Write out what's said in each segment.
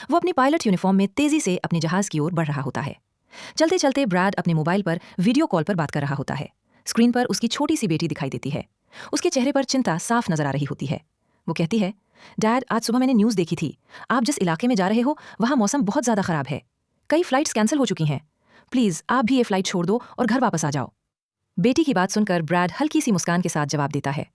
वो अपनी pilot uniform में तेजी से अपने जहाज की ओर बढ़ रहा होता है। चलते चलते ब्रैड अपने मोबाइल पर वीडियो कॉल पर बात कर रहा होता है। स्क्रीन पर उसकी छोटी सी बेटी दिखाई देती है। उसके चेहरे पर चिंता साफ नजर आ रही होती है। वो कहती है, डैड, आज सुबह मैंने न्यूज़ देखी थी। आप जिस इलाके में जा रहे हो वहाँ मौसम बहुत ज़्यादा खराब है। कई फ्लाइट्स कैंसिल हो चुकी हैं। प्लीज़ आप भी ये फ्लाइट छोड़ दो और घर वापस आ जाओ। बेटी की बात सुनकर ब्रैड हल्की सी मुस्कान के साथ जवाब देता है,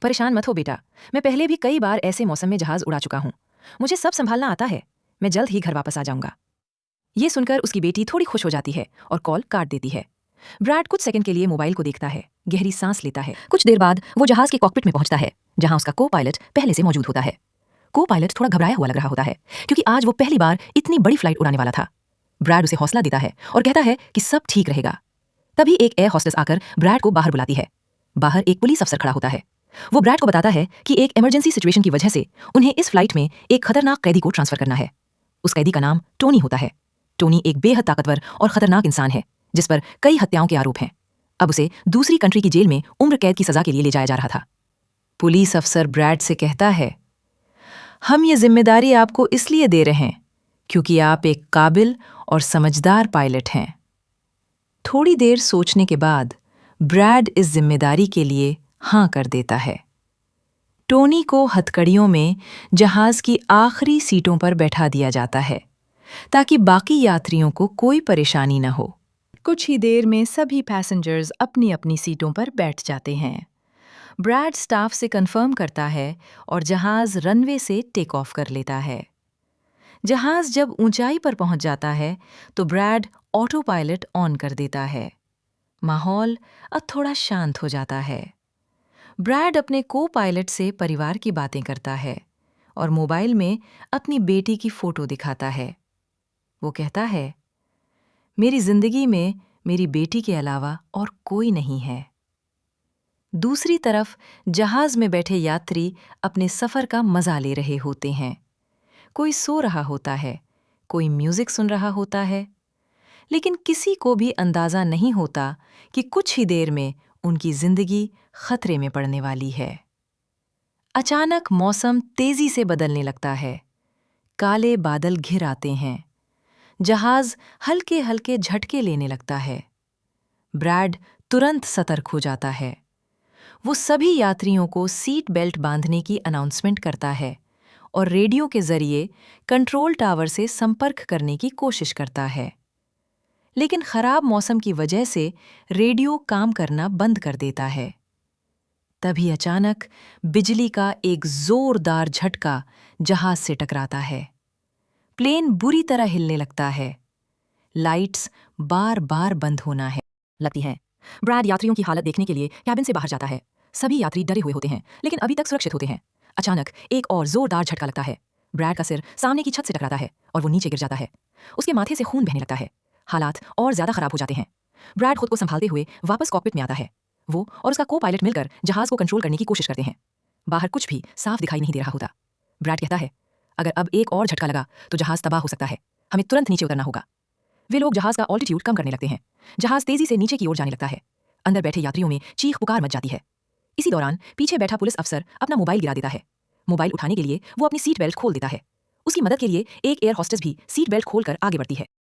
परेशान मत हो बेटा, मैं पहले भी कई बार ऐसे मौसम में जहाज उड़ा चुका हूँ। मुझे सब संभालना आता है। मैं जल्द ही घर वापस आ जाऊंगा। ये सुनकर उसकी बेटी थोड़ी खुश हो जाती है और कॉल काट देती है। ब्रैड कुछ सेकंड के लिए मोबाइल को देखता है, गहरी सांस लेता है। कुछ देर बाद वो जहाज के कॉकपिट में पहुंचता है, जहां उसका को पायलट पहले से मौजूद होता है। को पायलट थोड़ा घबराया हुआ लग रहा होता है, क्योंकि आज वो पहली बार इतनी बड़ी फ्लाइट उड़ाने वाला था। ब्रैड उसे हौसला देता है और कहता है कि सब ठीक रहेगा। तभी एक एयर हॉस्टेस आकर ब्रैड को बाहर बुलाती है। बाहर एक पुलिस अफसर खड़ा होता है। वो ब्रैड को बताता है कि एक इमरजेंसी सिचुएशन की वजह से उन्हें इस फ्लाइट में एक खतरनाक कैदी को ट्रांसफर करना है। उस कैदी का नाम टोनी होता है। टोनी एक बेहद ताकतवर और खतरनाक इंसान है, जिस पर कई हत्याओं के आरोप हैं। अब उसे दूसरी कंट्री की जेल में उम्र कैद की सजा के लिए ले जाया जा रहा था। पुलिस अफसर ब्रैड से कहता है, हम ये जिम्मेदारी आपको इसलिए दे रहे हैं क्योंकि आप एक काबिल और समझदार पायलट हैं। थोड़ी देर सोचने के बाद ब्रैड इस जिम्मेदारी के लिए हाँ कर देता है। टोनी को हथकड़ियों में जहाज की आखिरी सीटों पर बैठा दिया जाता है, ताकि बाकी यात्रियों को कोई परेशानी न हो। कुछ ही देर में सभी पैसेंजर्स अपनी अपनी सीटों पर बैठ जाते हैं। ब्रैड स्टाफ से कंफर्म करता है और जहाज रनवे से टेक ऑफ कर लेता है। जहाज जब ऊंचाई पर पहुंच जाता है तो ब्रैड ऑटो पायलट ऑन कर देता है। माहौल अब थोड़ा शांत हो जाता है। ब्रैड अपने को पायलट से परिवार की बातें करता है और मोबाइल में अपनी बेटी की फोटो दिखाता है। वो कहता है, मेरी जिंदगी में मेरी बेटी के अलावा और कोई नहीं है। दूसरी तरफ जहाज में बैठे यात्री अपने सफर का मजा ले रहे होते हैं। कोई सो रहा होता है, कोई म्यूजिक सुन रहा होता है, लेकिन किसी को भी अंदाजा नहीं होता कि कुछ ही देर में उनकी जिंदगी खतरे में पड़ने वाली है। अचानक मौसम तेजी से बदलने लगता है। काले बादल घिर आते हैं। जहाज हल्के हल्के झटके लेने लगता है। ब्रैड तुरंत सतर्क हो जाता है। वो सभी यात्रियों को सीट बेल्ट बांधने की अनाउंसमेंट करता है और रेडियो के जरिए कंट्रोल टावर से संपर्क करने की कोशिश करता है। लेकिन खराब मौसम की वजह से रेडियो काम करना बंद कर देता है। तभी अचानक बिजली का एक जोरदार झटका जहाज से टकराता है। प्लेन बुरी तरह हिलने लगता है। लाइट्स बार बार बंद होना है लगती है। ब्रैड यात्रियों की हालत देखने के लिए कैबिन से बाहर जाता है। सभी यात्री डरे हुए होते हैं, लेकिन अभी तक सुरक्षित होते हैं। अचानक एक और जोरदार झटका लगता है। ब्रैड का सिर सामने की छत से टकराता है और वो नीचे गिर जाता है। उसके माथे से खून बहने लगता है। हालात और ज्यादा खराब हो जाते हैं। ब्रैड खुद को संभालते हुए वापस कॉकपिट में आता है। वो और उसका को पायलट मिलकर जहाज को कंट्रोल करने की कोशिश करते हैं। बाहर कुछ भी साफ दिखाई नहीं दे रहा होता। ब्रैड कहता है, अगर अब एक और झटका लगा तो जहाज तबाह हो सकता है। हमें तुरंत नीचे उतरना होगा। वे लोग जहाज का ऑल्टीट्यूड कम करने लगते हैं। जहाज तेजी से नीचे की ओर जाने लगता है। अंदर बैठे यात्रियों में चीख पुकार मच जाती है। इसी दौरान पीछे बैठा पुलिस अफसर अपना मोबाइल गिरा देता है। मोबाइल उठाने के लिए वो अपनी सीट बेल्ट खोल देता है। उसकी मदद के लिए एक एयर हॉस्टेस भी सीट बेल्ट खोलकर आगे बढ़ती है।